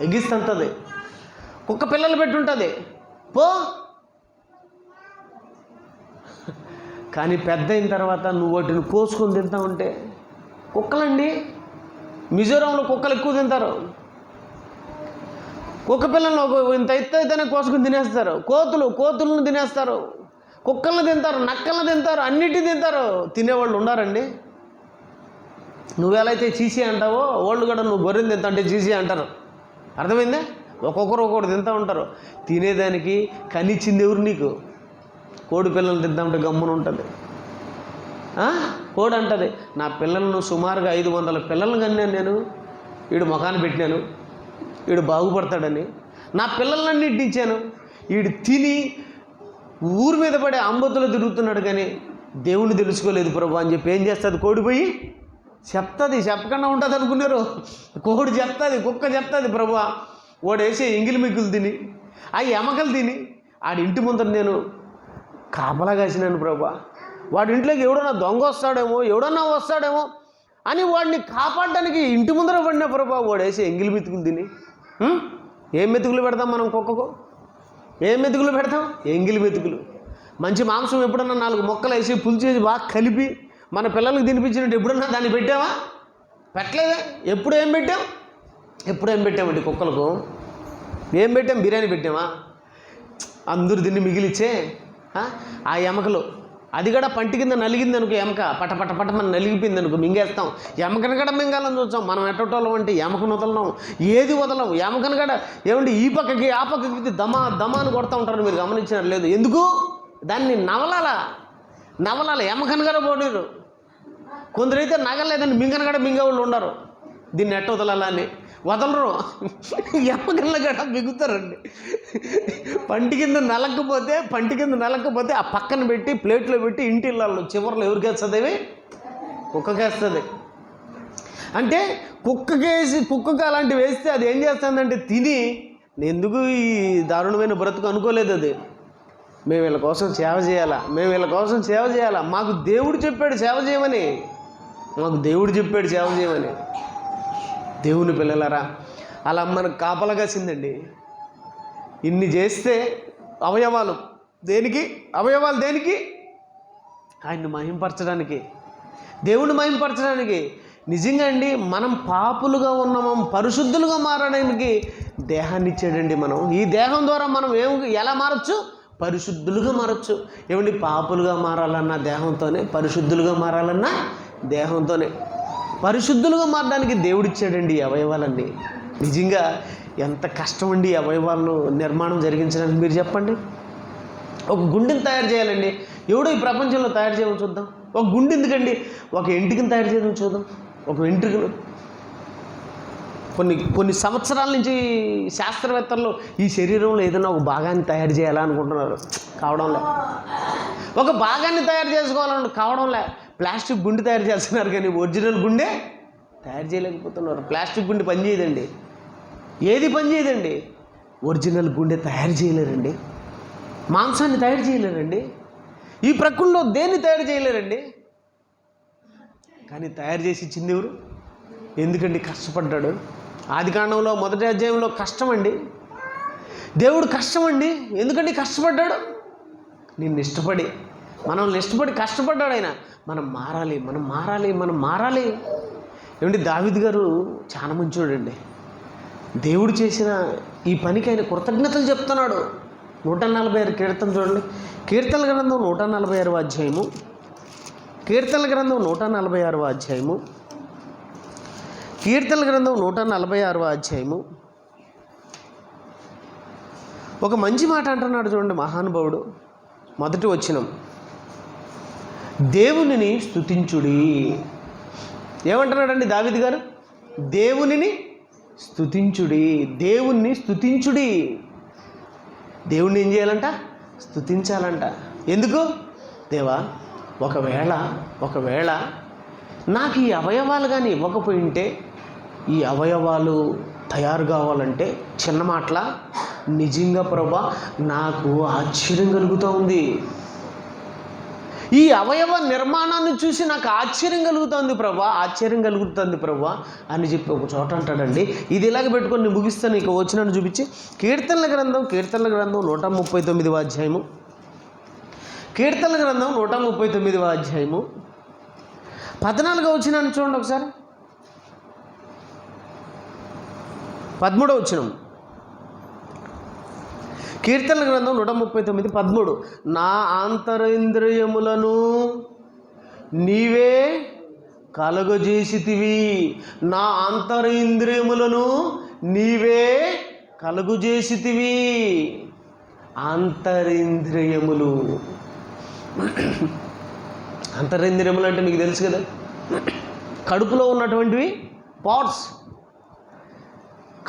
ఎగిస్తుంటుంది. కుక్క పిల్లలు పెట్టుంటుంది, పో. కానీ పెద్ద అయిన తర్వాత నువ్వు వాటిని కోసుకొని తింటా ఉంటే, కుక్కలండి మిజోరాంలో కుక్కలు ఎక్కువ తింటారు. కుక్క పిల్లలను ఇంత ఎత్తైతేనే కోసుకుని తినేస్తారు. కోతులను తినేస్తారు, కుక్కలను తింటారు, నక్కలను తింటారు, అన్నిటిని తింటారు. తినేవాళ్ళు ఉండారండి. నువ్వెలా అయితే చీసీ అంటావో వాళ్ళు కూడా నువ్వు గొర్రెని తింటా అంటే చీసీ అంటారు. అర్థమైందే? ఒక్కొక్కరు తింటూ ఉంటారు. తినేదానికి కనిచ్చింది ఎవరు నీకు? కోడి పిల్లలు తిందామంటే గమ్మున ఉంటుంది. కోడి అంటుంది, నా పిల్లలను సుమారుగా 500 పిల్లలను కన్నాను నేను, వీడు ముఖాన్ని పెట్టినాను, వీడు బాగుపడతాడని. నా పిల్లలన్నింటిని ఇచ్చాను, వీడు తిని ఊరి మీద పడే అంబతులు తిరుగుతున్నాడు కానీ దేవుణ్ణి తెలుసుకోలేదు ప్రభు అని చెప్పి ఏం చేస్తుంది? కోడి పోయి చెప్తుంది. చెప్పకుండా ఉంటుంది అనుకున్నారు. కోడి చెప్తుంది, కుక్క చెప్తుంది, ప్రభు వాడు వేసే ఎంగిలి మిగ్గులు తిని, ఆ ఎమకలు తిని ఆడి ఇంటి ముందర నేను కాపలా కాసినాను ప్రభు. వాడి ఇంట్లోకి ఎవడన్నా దొంగ వస్తాడేమో, ఎవడన్నా వస్తాడేమో అని వాడిని కాపాడడానికి ఇంటి ముందర పడిన ప్రభు వాడు వేసే ఎంగిలి మెతుకులు తిని. ఏం మెతుకులు పెడతాం మనం కుక్కకు? ఏం మెతుకులు పెడతాం? ఎంగిలి మెతుకులు. మంచి మాంసం ఎప్పుడన్నా 4 మొక్కలు వేసి పులిచేసి బాగా కలిపి మన పిల్లలకు తినిపించినట్టు ఎప్పుడన్నా దాన్ని పెట్టావా? పెట్టలేదా? ఎప్పుడు ఏం పెట్టామండి కుక్కలకు? ఏం పెట్టాం? బిర్యానీ పెట్టామా? అందరూ తిని మిగిలిచ్చే ఆ ఎమకలు, అది కూడా పంటి కింద నలిగింది అనుకో, ఎమక పట మనం నలిగిపోయింది అనుకో, మింగేస్తాం. ఎమకను కూడా మింగాలని చూస్తాం. మనం ఎట్టటోళ్ళం అంటే ఎమకను వదలం, ఏది వదలం. ఎమకను కూడా ఏమంటే ఈ పక్కకి ఆ పక్కకి దమా అని కొడతా ఉంటారు. మీరు గమనించినారు లేదు? ఎందుకు? దాన్ని నవలాల ఎమకను కూడా పోనీరు. కొందరైతే నగలేదని మింగను కూడా మింగేవాళ్ళు ఉండరు. దీన్ని ఎట్ట వదలాలా అని వదలరు. ఎమకన్లు కూడా మిగుతారండి. పంటి కింద నలకపోతే ఆ పక్కన పెట్టి ప్లేట్లో పెట్టి ఇంటిళ్ళల్లో చివరిలో ఎవరికి వేస్తుంది? కుక్కకేస్తుంది. అంటే కుక్కకి అలాంటివి వేస్తే అది ఏం చేస్తుందంటే తిని, ఎందుకు ఈ దారుణమైన బ్రతుకు అనుకోలేదు అది. మేము వీళ్ళ కోసం సేవ చేయాలా, మాకు దేవుడు చెప్పాడు సేవ చేయమని. దేవుని పిల్లలారా, అలా మనకు కాపలా కాసిందండి. ఇన్ని చేస్తే అవయవాలు దేనికి? ఆయన్ని మహింపరచడానికి, దేవుని మహింపరచడానికి. నిజంగా అండి, మనం పాపులుగా ఉన్నామో పరిశుద్ధులుగా మారడానికి దేహాన్ని ఇచ్చాడండి. మనం ఈ దేహం ద్వారా మనం ఎలా మారచ్చు? పరిశుద్ధులుగా మారచ్చు. ఏమండి, పాపులుగా మారాలన్నా దేహంతోనే, పరిశుద్ధులుగా మారాలన్నా దేహంతోనే. పరిశుద్ధులుగా మారడానికి దేవుడిచ్చాడండి ఈ అవయవాలన్నీ. నిజంగా ఎంత కష్టం అండి ఈ అవయవాలను నిర్మాణం జరిగించడానికి. మీరు చెప్పండి. ఒక గుండెని తయారు చేయాలండి, ఎవడో ఈ ప్రపంచంలో తయారు చేయమని చూద్దాం. ఒక గుండె ఎందుకండి? ఒక ఎంట్రుకను తయారు చేయమని చూద్దాం. ఒక వెంట్రుకను కొన్ని సంవత్సరాల నుంచి శాస్త్రవేత్తలు ఈ శరీరంలో ఏదైనా ఒక భాగాన్ని తయారు చేయాలనుకుంటున్నారు, కావడంలే. ఒక భాగాన్ని తయారు చేసుకోవాలని కావడంలే. ప్లాస్టిక్ గుండె తయారు చేస్తున్నారు కానీ ఒరిజినల్ గుండె తయారు చేయలేకపోతున్నారు. ప్లాస్టిక్ గుండె పనిచేయదండి, ఏది పనిచేయదండి. ఒరిజినల్ గుండె తయారు చేయలేరండి, మాంసాన్ని తయారు చేయలేరండి. ఈ ప్రకృతిలో దేన్ని తయారు చేయలేరండి. కానీ తయారు చేసి ఇచ్చింది ఎవరు? ఎందుకండి కష్టపడ్డాడు? ఆదికాండంలో 1వ అధ్యాయంలో కష్టమండి. దేవుడు కష్టమండి. ఎందుకండి కష్టపడ్డాడు? నిన్ను ఇష్టపడి, మనల్ని ఇష్టపడి కష్టపడ్డాడు ఆయన. మనం మారాలి, మనం మారాలి, మనం మారాలి. ఏమంటే దావీదు గారు చాలా మంచోడండి. దేవుడు చేసిన ఈ పనికి ఆయన కృతజ్ఞతలు చెప్తున్నాడు. 146 కీర్తన చూడండి. కీర్తనల గ్రంథం 146వ అధ్యాయము. కీర్తనల గ్రంథం 146వ అధ్యాయము. కీర్తనల గ్రంథం 146వ అధ్యాయము. ఒక మంచి మాట అంటున్నాడు చూడండి మహానుభావుడు. మొదటి వచనం, దేవునిని స్తుతించుడి. ఏమంటున్నాడండి దావీదు గారు? దేవునిని స్తుతించుడి, దేవుణ్ణి స్తుతించుడి. దేవుణ్ణి ఏం చేయాలంట? స్తుతించాలంట. ఎందుకు? దేవా, ఒకవేళ నాకు ఈ అవయవాలు కానీ ఇవ్వకపోయింటే, ఈ అవయవాలు తయారు కావాలంటే చిన్న మాటల నిజంగా ప్రభా నాకు ఆశ్చర్యం కలుగుతూ ఉంది. ఈ అవయవ నిర్మాణాన్ని చూసి నాకు ఆశ్చర్యం కలుగుతుంది ప్రభా, ఆశ్చర్యం కలుగుతుంది ప్రభా అని చెప్పి ఒక చోట అంటాడండి. ఇది ఇలాగ పెట్టుకొని నేను ముగిస్తాను. ఇక వచ్చినాను చూపించి కీర్తనల గ్రంథం 139వ అధ్యాయము. కీర్తనల గ్రంథం 139వ అధ్యాయము 14వ వచనాన్ని చూడండి ఒకసారి. 13వ వచనం. కీర్తనల గ్రంథం 139:13. నా ఆంతరేంద్రియములను నీవే కలుగజేసితివి. నా ఆంతరేంద్రియములను నీవే కలుగజేసితివి. ఆంతరేంద్రియములు, అంతరేంద్రియములు అంటే మీకు తెలుసు కదా, కడుపులో ఉన్నటువంటివి పార్ట్స్.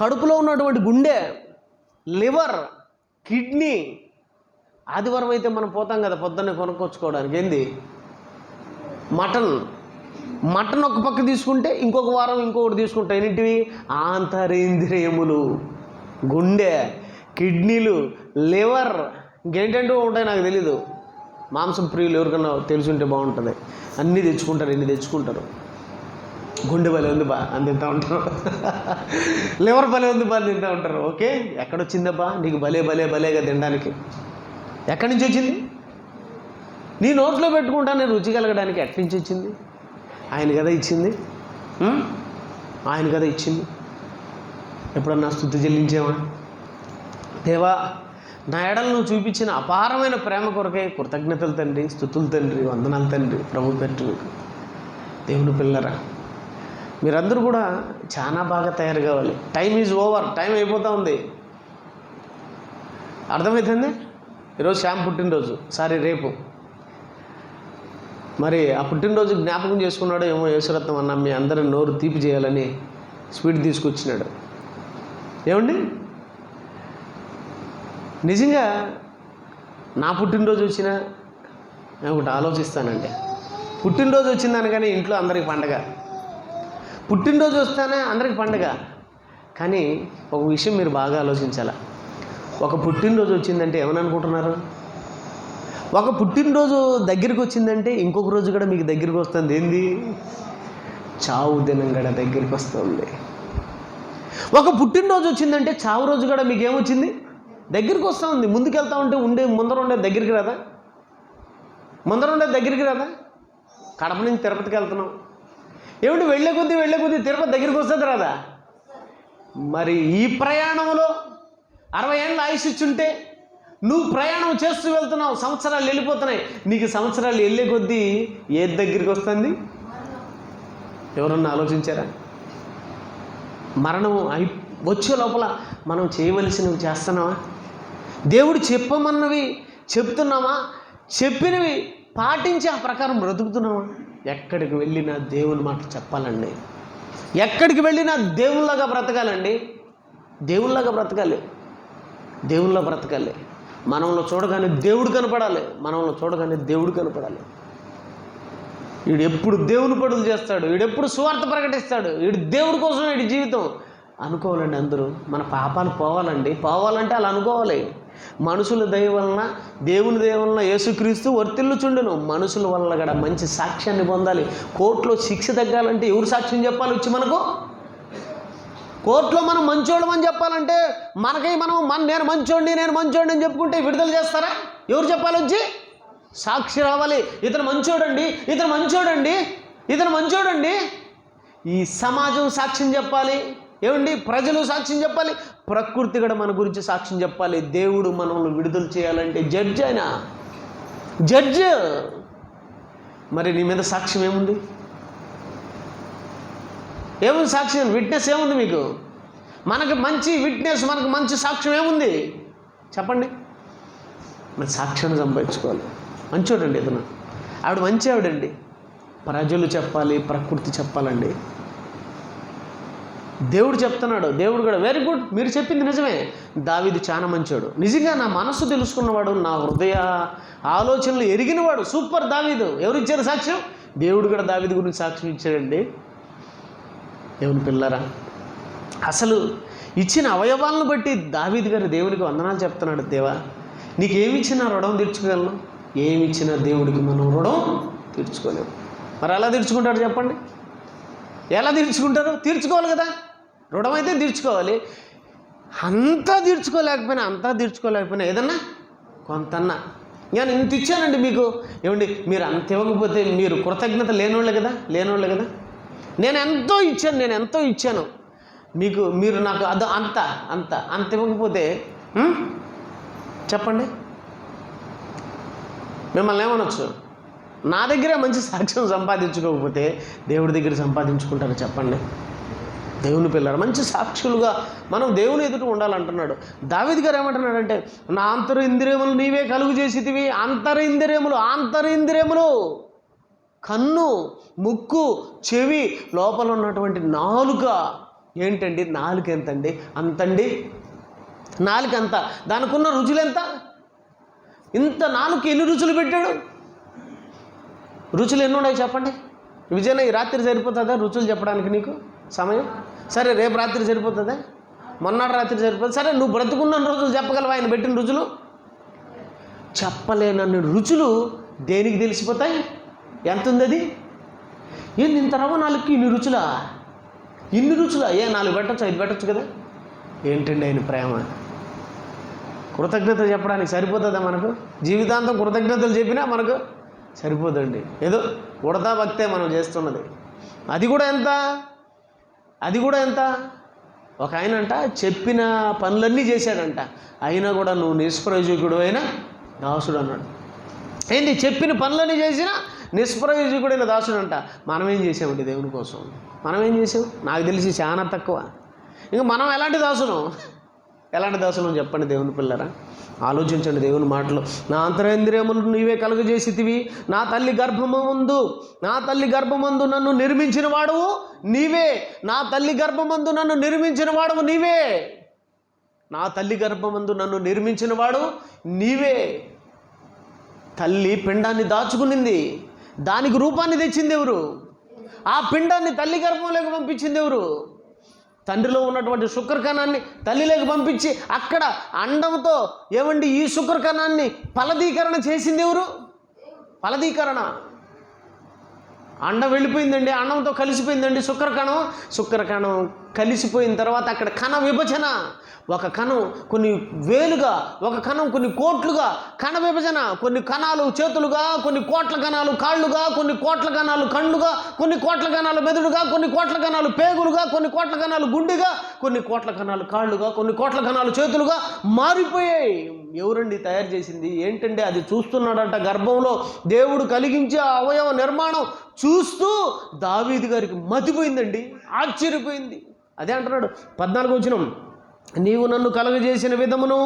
కడుపులో ఉన్నటువంటి గుండె, లివర్, కిడ్నీ. ఆదివారం అయితే మనం పోతాం కదా పొద్దున్నే కొనుక్కొచ్చుకోవడానికి. ఏంది? మటన్ ఒక పక్క తీసుకుంటే ఇంకొక వారం ఇంకొకటి తీసుకుంటాం. ఏంటివి? ఆంతరేంద్రియములు, గుండె, కిడ్నీలు, లివర్, ఇంకేంటంటూ ఉంటాయి నాకు తెలీదు. మాంసం ప్రియులు ఎవరికన్నా తెలుసుంటే బాగుంటుంది. అన్నీ తెచ్చుకుంటారు, ఎన్ని తెచ్చుకుంటారు. గుండె బలి ఉంది బా అని తింటూ ఉంటారు, లివర్ బలి ఉంది బా అని తింటూ ఉంటారు. ఓకే, ఎక్కడొచ్చిందబ్బా నీకు భలేగా తినడానికి? ఎక్కడి నుంచి వచ్చింది? నీ నోట్లో పెట్టుకుంటానే రుచి కలగడానికి ఎక్కడి నుంచి వచ్చింది? ఆయన కదా ఇచ్చింది, ఆయన కదా ఇచ్చింది. ఎప్పుడన్నా స్తుతి చెల్లించేవా? దేవా, నా ఎడలు నువ్వు చూపించిన అపారమైన ప్రేమ కొరకే కృతజ్ఞతలు తండ్రి, స్తుతులు తండ్రి, వందనాలు తండ్రి. ప్రభు పెట్టు. దేవుని పిల్లరా, మీరందరూ కూడా చాలా బాగా తయారు కావాలి. టైం ఈజ్ ఓవర్, టైం అయిపోతూ ఉంది. అర్థమవుతుంది? ఈరోజు శ్యామ్ పుట్టినరోజు, రేపు. మరి ఆ పుట్టినరోజు జ్ఞాపకం చేసుకున్నాడో ఏమో యేసురత్నం అన్న మీ అందరి నోరు తీపి చేయాలని స్వీట్ తీసుకొచ్చినాడు. ఏమండి, నిజంగా నా పుట్టినరోజు వచ్చినా నేను ఒకటి ఆలోచిస్తానండి. పుట్టినరోజు వచ్చిందనగానే ఇంట్లో అందరికి పండగ, పుట్టినరోజు వస్తానే అందరికి పండగ. కానీ ఒక విషయం మీరు బాగా ఆలోచించాలా. ఒక పుట్టినరోజు వచ్చిందంటే ఏమని అనుకుంటున్నారు? ఒక పుట్టినరోజు దగ్గరికి వచ్చిందంటే ఇంకొక రోజు కూడా మీకు దగ్గరికి వస్తుంది. ఏంది? చావు దినం కూడా దగ్గరికి వస్తుంది. ఒక పుట్టినరోజు వచ్చిందంటే చావు రోజు కూడా మీకు ఏమొచ్చింది? దగ్గరికి వస్తూ ఉంది. ముందుకెళ్తా ఉంటే ముందర ఉండేది దగ్గరికి రాదా? దగ్గరికి రాదా? కడప నుంచి తిరుపతికి వెళ్తున్నాం. ఏమిటి వెళ్ళే కొద్దీ తిరుపతి దగ్గరికి వస్తుంది రాదా? మరి ఈ ప్రయాణంలో 60 ఏళ్ళ ఆయుష్ ఇచ్చుంటే నువ్వు ప్రయాణం చేస్తూ వెళ్తున్నావు, సంవత్సరాలు వెళ్ళిపోతున్నాయి. నీకు సంవత్సరాలు వెళ్ళే కొద్దీ ఏది దగ్గరికి వస్తుంది? ఎవరన్నా ఆలోచించారా? మరణం వచ్చే లోపల మనం చేయవలసినవి చేస్తున్నావా? దేవుడు చెప్పమన్నవి చెప్తున్నామా? చెప్పినవి పాటించి ఆ ప్రకారం బ్రతుకుతున్నావా? ఎక్కడికి వెళ్ళినా దేవుని మాట చెప్పాలండి. ఎక్కడికి వెళ్ళినా దేవుళ్ళగా బ్రతకాలండి. దేవుళ్ళగా బ్రతకాలి. మనల్ని చూడగానే దేవుడు కనపడాలి. వీడు ఎప్పుడు దేవుని పనులు చేస్తాడు, వీడెప్పుడు సువార్త ప్రకటిస్తాడు, వీడు దేవుడి కోసం వీడి జీవితం అనుకోవాలండి. అందరూ మన పాపాలు పోవాలంటే అలా అనుకోవాలి. మనుషుల దయ వలన, దేవుని దయ వలన యేసుక్రీస్తు వర్తిల్లుచుండెను. మనుషుల వల్ల కూడా మంచి సాక్ష్యాన్ని పొందాలి. కోర్టులో శిక్ష తగ్గాలంటే ఎవరు సాక్ష్యం చెప్పాలి వచ్చి మనకు? కోర్టులో మనం మంచోళ్ళమని చెప్పాలంటే నేను మంచోడిని అని చెప్పుకుంటే విడుదల చేస్తారా? ఎవరు చెప్పాలి వచ్చి? సాక్షి రావాలి. ఇతను మంచోడండి. ఈ సమాజం సాక్ష్యం చెప్పాలి. ఏమండి? ప్రజలు సాక్ష్యం చెప్పాలి. ప్రకృతి కూడా మన గురించి సాక్ష్యం చెప్పాలి. దేవుడు మనల్ని విడుదల చేయాలంటే జడ్జ్. మరి నీ మీద సాక్ష్యం ఏముంది? సాక్ష్యం? విట్నెస్ ఏముంది మీకు? మనకు మంచి విట్నెస్, మనకు మంచి సాక్ష్యం ఏముంది చెప్పండి? మన సాక్ష్యాన్ని సంపాదించుకోవాలి. మంచోడండి ఇతను, ఆవిడ మంచి ఆవిడండి. ప్రజలు చెప్పాలి, ప్రకృతి చెప్పాలండి. దేవుడు చెప్తున్నాడు. దేవుడు కూడా వెరీ గుడ్, మీరు చెప్పింది నిజమే. దావీదు చాలా మంచోడు, నిజంగా నా మనసు తెలుసుకున్నవాడు, నా హృదయ ఆలోచనలు ఎరిగినవాడు. సూపర్ దావీదు. ఎవరు ఇచ్చారు సాక్ష్యం? దేవుడు కూడా దావీదు గురించి సాక్ష్యం ఇచ్చాడండి. దేవుని పిల్లరా, అసలు ఇచ్చిన అవయవాలను బట్టి దావీదు గారు దేవునికి వందనాలు చెప్తున్నాడు. దేవా, నీకేమిచ్చినా రుణం తీర్చుకోగలను, ఏమిచ్చినా దేవుడికి మనం రుణం తీర్చుకోలేము. మరి ఎలా తీర్చుకుంటారు చెప్పండి? ఎలా తీర్చుకుంటారు? తీర్చుకోవాలి కదా, రుణం అయితే తీర్చుకోవాలి. అంతా తీర్చుకోలేకపోయినా ఏదన్నా కొంతన్నా, నేను ఇంత ఇచ్చానండి మీకు, ఏమండి మీరు అంత ఇవ్వకపోతే మీరు కృతజ్ఞత లేనోళ్ళే కదా. నేను ఎంతో ఇచ్చాను మీకు, మీరు నాకు అంత ఇవ్వకపోతే చెప్పండి, మిమ్మల్ని ఏమనొచ్చు? నా దగ్గరే మంచి సాక్ష్యం సంపాదించుకోకపోతే దేవుడి దగ్గర సంపాదించుకుంటారు చెప్పండి? దేవుని పిల్లలు మంచి సాక్షులుగా మనం దేవుని ఎదుట ఉండాలంటున్నాడు. దావీదు గారు ఏమంటున్నాడంటే, నా అంతరింద్రియములు నీవే కలుగు చేసితివి. అంతరింద్రియములు కన్ను, ముక్కు, చెవి, లోపల ఉన్నటువంటి నాలుక. ఏంటండి నాలుక? అంతండి నాలుక అంత. దానికి ఉన్న రుచులు ఎంత? ఇంత నాలుక ఎన్ని రుచులు పెట్టాడు? రుచులు ఎన్ని ఉన్నాయి చెప్పండి? విజయన ఈ రాత్రి సరిపోతుందా రుచులు చెప్పడానికి నీకు సమయం? సరే రేపు రాత్రి సరిపోతుందా? మొన్నటి రాత్రి సరిపోతుంది? సరే నువ్వు బ్రతుకున్న రోజులు చెప్పగలవా ఆయన పెట్టిన రుచులు? చెప్పలేనన్ని రుచులు దేనికి తెలిసిపోతాయి? ఎంత ఉంది అది? ఏంది ఇంత రవ్వ నాలుగుకి ఇన్ని రుచులా? ఏ 4 పెట్టచ్చు, 5 పెట్టచ్చు కదా. ఏంటండి ఆయన ప్రేమ? కృతజ్ఞత చెప్పడానికి సరిపోతుందా మనకు? జీవితాంతం కృతజ్ఞతలు చెప్పినా మనకు సరిపోదండి. ఏదో ఉడతా భక్తే మనం చేస్తున్నది. అది కూడా ఎంత? ఒక ఆయన అంట చెప్పిన పనులన్నీ చేశాడంట, అయినా కూడా నువ్వు నిష్ప్రయోజకుడు అయిన దాసుడు అన్నాడు. ఏంటి? చెప్పిన పనులన్నీ చేసినా నిష్ప్రయోజకుడైన దాసుడు అంట. మనం ఏం చేసామండి దేవుని కోసం? నాకు తెలిసి చాలా తక్కువ. ఇంకా మనం ఎలాంటి దాసులం చెప్పండి దేవుని పిల్లరా? ఆలోచించండి దేవుని మాటలు. నా అంతరేంద్రియములు నీవే కలుగజేసితివి. నా తల్లి గర్భమందు నన్ను నిర్మించిన వాడువు నీవే. నా తల్లి గర్భమందు నన్ను నిర్మించిన వాడు నీవే. తల్లి పిండాన్ని దాచుకునింది, దానికి రూపాన్ని తెచ్చింది ఎవరు? ఆ పిండాన్ని తల్లి గర్భంలోకి పంపించింది ఎవరు? తండ్రిలో ఉన్నటువంటి శుక్రకణాన్ని తల్లిలోకి పంపించి అక్కడ అండంతో ఏమండి ఈ శుక్రకణాన్ని ఫలదీకరణ చేసింది ఎవరు? అండం వెళ్ళిపోయిందండి, అన్నంతో కలిసిపోయిందండి శుక్రకణం కలిసిపోయిన తర్వాత అక్కడ కణ విభజన. ఒక కణం కొన్ని వేలుగా, ఒక కణం కొన్ని కోట్లుగా కణ విభజన. కొన్ని కణాలు చేతులుగా, కొన్ని కోట్ల కణాలు కాళ్ళుగా, కొన్ని కోట్ల కణాలు కళ్ళుగా, కొన్ని కోట్ల కణాలు మెదడుగా, కొన్ని కోట్ల కణాలు పేగులుగా, కొన్ని కోట్ల కణాలు గుండెగా, కొన్ని కోట్ల కణాలు కాళ్ళుగా, కొన్ని కోట్ల కణాలు చేతులుగా మారిపోయాయి. ఎవరండి తయారు చేసింది? ఏంటంటే అది చూస్తున్నాడంట గర్భంలో దేవుడు కలిగించే అవయవ నిర్మాణం చూస్తూ దావీదు గారికి మతిపోయిందండి, ఆశ్చర్యపోయింది. అదే అంటున్నాడు 14వ వచనం, నీవు నన్ను కలుగజేసిన విధమును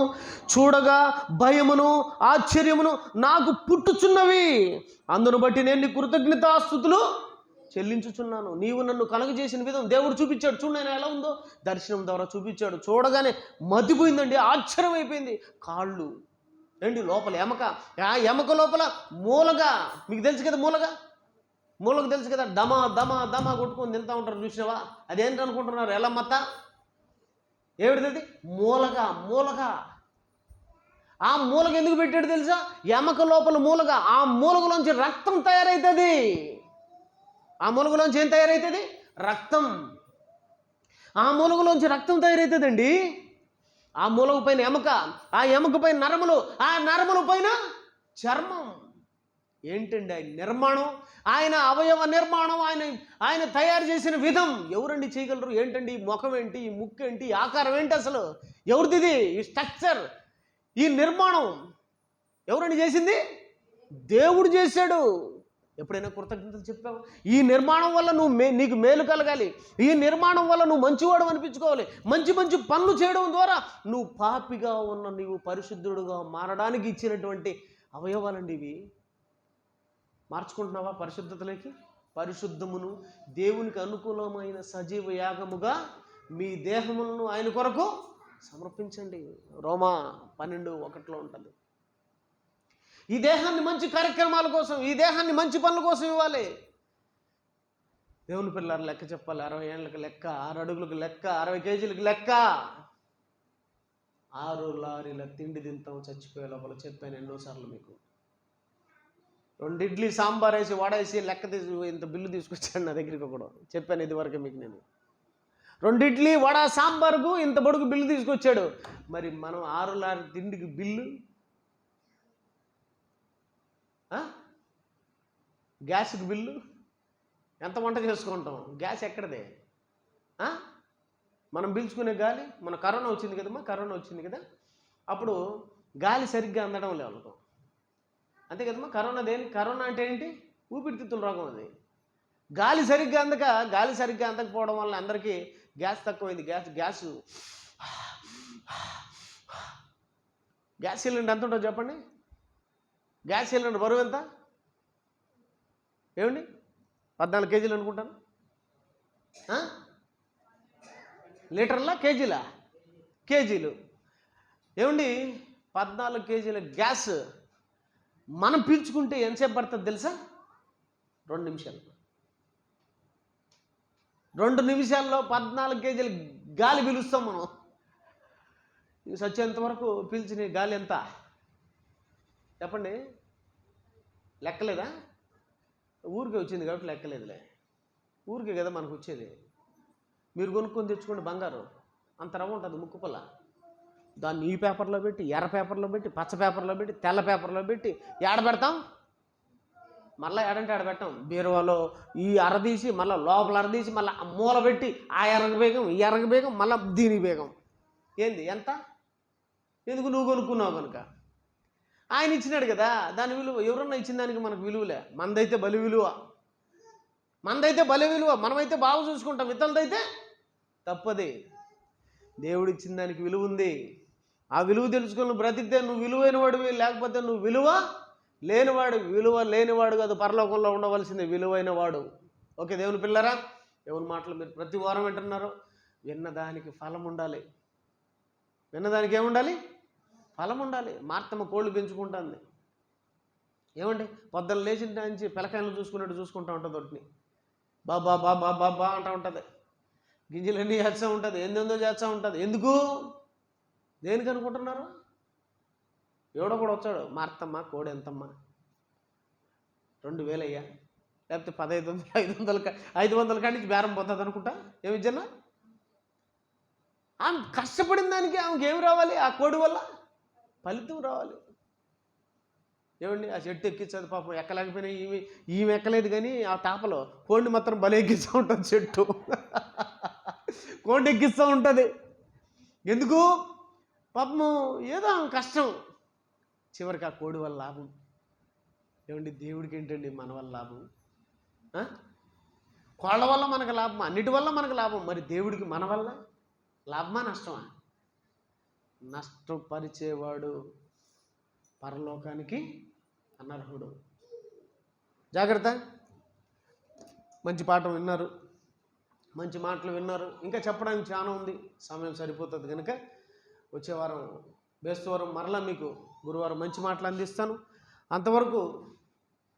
చూడగా భయమును ఆశ్చర్యమును నాకు పుట్టుచున్నవి. అందును బట్టి నేను నీ కృతజ్ఞతాస్తుతులు చెల్లించుచున్నాను. నీవు నన్ను కలుగజేసిన విధం దేవుడు చూపించాడు. చూడు నేను ఎలా ఉందో దర్శనం ద్వారా చూపించాడు. చూడగానే మతిపోయిందండి, ఆశ్చర్యం అయిపోయింది. కాళ్ళు ఏంటి? లోపల ఎమక లోపల మూలగా, మీకు తెలుసు కదా మూలగా తెలుసు కదా, దమా కొట్టుకొని తింటా ఉంటారు చూసినావా? అదేంటి అనుకుంటున్నారు? ఎలా మత్త? ఏమిటిది? మూలగా ఆ మూలక ఎందుకు పెట్టాడు తెలుసా? ఎముక లోపల మూలక, ఆ మూలకలోంచి రక్తం తయారవుతుంది. ఆ మూలకలోంచి ఏం తయారవుతుంది? రక్తం. ఆ మూలకలోంచి రక్తం తయారవుతుందండి. ఆ మూలక పైన ఎముక, ఆ ఎముక పైన నరములు, ఆ నరముల పైన చర్మం. ఏంటండి ఆయన నిర్మాణం, ఆయన అవయవ నిర్మాణం, ఆయన తయారు చేసిన విధం ఎవరండి చేయగలరు? ఏంటండి ఈ ముఖం ఏంటి, ఈ ముక్కు ఏంటి, ఈ ఆకారం ఏంటి, అసలు ఎవరిది ఈ స్ట్రక్చర్, ఈ నిర్మాణం ఎవరండి చేసింది? దేవుడు చేశాడు. ఎప్పుడైనా కృతజ్ఞతలు చెప్పావు? ఈ నిర్మాణం వల్ల నీకు మేలు కలగాలి, ఈ నిర్మాణం వల్ల నువ్వు మంచివాడు అనిపించుకోవాలి, మంచి మంచి పనులు చేయడం ద్వారా నువ్వు పాపిగా ఉన్న నీవు పరిశుద్ధుడుగా మారడానికి ఇచ్చినటువంటి అవయవాలండి ఇవి. మార్చుకుంటున్నావా పరిశుద్ధతలోకి? పరిశుద్ధమును దేవునికి అనుకూలమైన సజీవ యాగముగా మీ దేహములను ఆయన కొరకు సమర్పించండి. రోమా 12:1 ఉంటుంది. ఈ దేహాన్ని మంచి కార్యక్రమాల కోసం, ఈ దేహాన్ని మంచి పనుల కోసం ఇవ్వాలి. దేవుని పిల్లలు లెక్క చెప్పాలి. 60 ఏళ్ళకి లెక్క, 6 అడుగులకు లెక్క, 60 కేజీలకు లెక్క. 6 లారీల తిండి తింటాం చచ్చిపోయే లోపల. చెప్పాను ఎన్నోసార్లు మీకు. 2 ఇడ్లీ సాంబార్ వేసి వాడేసి లెక్క ఇంత బిల్లు తీసుకొచ్చాను నా దగ్గరికి ఒకడు. చెప్పాను ఇదివరకు మీకు నేను. 2 ఇడ్లీ వడ సాంబార్కు ఇంత బడుగు బిల్లు తీసుకొచ్చాడు. మరి మనం 6 లారీ తిండికి బిల్లు, గ్యాస్కి బిల్లు, ఎంత వంట చేసుకుంటాం? గ్యాస్ ఎక్కడదే? మనం పీల్చుకునే గాలి, మన కరోనా వచ్చింది కదమ్మా, కరోనా వచ్చింది కదా, అప్పుడు గాలి సరిగ్గా అందడం లేదు. అంతే కదమ్మా. కరోనా అంటే ఏంటి? ఊపిరితిత్తుల రోగం. అది గాలి సరిగ్గా అందకపోవడం వల్ల అందరికీ గ్యాస్ తక్కువైంది. గ్యాస్ సిలిండర్ ఎంత ఉంటుందో చెప్పండి? గ్యాస్ సిలిండర్ బరువు ఎంత? ఏమండి? 14 కేజీలు అనుకుంటాను. లీటర్లా కేజీలా? కేజీలు. ఏమండి? 14 కేజీల గ్యాస్ మనం పీల్చుకుంటే ఎంతసేపు పడుతుంది తెలుసా? 2 నిమిషాలు. 2 నిమిషాల్లో 14 కేజీల గాలి పీలుస్తాం మనం. ఇది సచ్చేంతవరకు పీల్చిన గాలి ఎంత చెప్పండి? లెక్కలేదా? ఊరికే వచ్చింది కాబట్టి లెక్కలేదులే. ఊరికే కదా మనకు వచ్చేది. మీరు కొనుక్కొని తెచ్చుకోండి బంగారు, అంత రవ్వ ఉంటుంది ముక్కుపల్ల. దాన్ని ఈ పేపర్లో పెట్టి, ఎర్ర పేపర్లో పెట్టి, పచ్చ పేపర్లో పెట్టి, తెల్ల పేపర్లో పెట్టి ఏడ పెడతాం? మళ్ళీ ఏడంటే ఆడ పెట్టాం. బీరువాలో ఈ అరదీసి మళ్ళీ లోపల అరదీసి మళ్ళీ మూల పెట్టి, ఆ ఎర్రగ బేగం, ఈ ఎర్రగ బేగం, మళ్ళీ దీని బేగం. ఏంది ఎంత? ఎందుకు? నువ్వు కొనుక్కున్నావు కనుక. ఆయన ఇచ్చినాడు కదా, దాని విలువ. ఎవరన్నా ఇచ్చిన దానికి మనకు విలువలే. మనదైతే బలి విలువ, మనమైతే బాగా చూసుకుంటాం. ఇతరులదైతే తప్పది. దేవుడు ఇచ్చిన దానికి విలువ ఉంది. ఆ విలువ తెలుసుకొని నువ్వు బ్రతికితే నువ్వు విలువైన వాడివి, లేకపోతే నువ్వు విలువ లేనివాడు కాదు, పరలోకంలో ఉండవలసింది విలువైన వాడు. ఓకే దేవుని పిల్లరా, దేవుని మాటలు మీరు ప్రతి వారం వింటున్నారు. విన్నదానికి ఫలం ఉండాలి. విన్నదానికి ఏముండాలి? ఫలం ఉండాలి. మార్తమ్మ కోళ్ళు పెంచుకుంటుంది. ఏమండి? పొద్దున్న లేచిన నుంచి పిల్లకాయలు చూసుకున్నట్టు చూసుకుంటూ ఉంటుంది. ఒకటిని బాబా బాబా బాబా అంటూ ఉంటుంది. గింజలన్నీ చేస్తూ ఉంటుంది, ఎందెందో చేస్తూ ఉంటుంది. ఎందుకు? దేనికి అనుకుంటున్నారు? ఎవడో కూడా వచ్చాడు, మార్తమ్మ కోడి ఎంతమ్మా? 2000 అయ్యా, లేకపోతే 1500, 500 కాడి నుంచి బేరం పోతుంది అనుకుంటా. ఏమి జన ఆమె కష్టపడిన దానికి ఆమెకి ఏమి రావాలి? ఆ కోడి వల్ల ఫలితం రావాలి. ఏమండి? ఆ చెట్టు ఎక్కించదు పాపం, ఎక్కలేకపోయినా ఈమె ఎక్కలేదు, కానీ ఆ తాపలో కోడిని మాత్రం బలి ఎక్కిస్తూ ఉంటుంది. చెట్టు కోడి ఎక్కిస్తూ ఉంటుంది. ఎందుకు? పాపము ఏదో కష్టం. చివరికి ఆ కోడి వల్ల లాభం. ఏమండి? దేవుడికి ఏంటండి మన వల్ల లాభం? కోళ్ళ వల్ల మనకు లాభం, అన్నిటి వల్ల మనకు లాభం. మరి దేవుడికి మన వల్ల లాభమా నష్టమా? నష్టపరిచేవాడు పరలోకానికి అనర్హుడు. జాగ్రత్త. మంచి పాఠం విన్నారు, మంచి మాటలు విన్నారు. ఇంకా చెప్పడానికి చాలా ఉంది, సమయం సరిపోతుంది కనుక వచ్చే వారం బేస్తవారం మరలా మీకు గురువారం మంచి మాటలు అందిస్తాను. అంతవరకు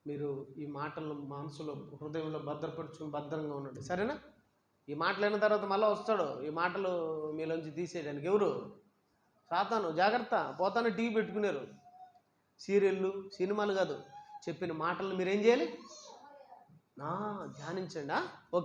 మీరు ఈ మాటలను మనసులో, హృదయంలో భద్రపరుచుకుని భద్రంగా ఉండండి. సరేనా? ఈ మాటలు అయిన తర్వాత మళ్ళీ వస్తాడు ఈ మాటలు మీలోంచి తీసేయడానికి. ఎవరు? సాతాను జాగ్రత్త, పోతాను టీవీ పెట్టుకున్నారు, సీరియళ్ళు సినిమాలు కాదు, చెప్పిన మాటలను మీరేం చేయాలి, ధ్యానించండి. ఓకే.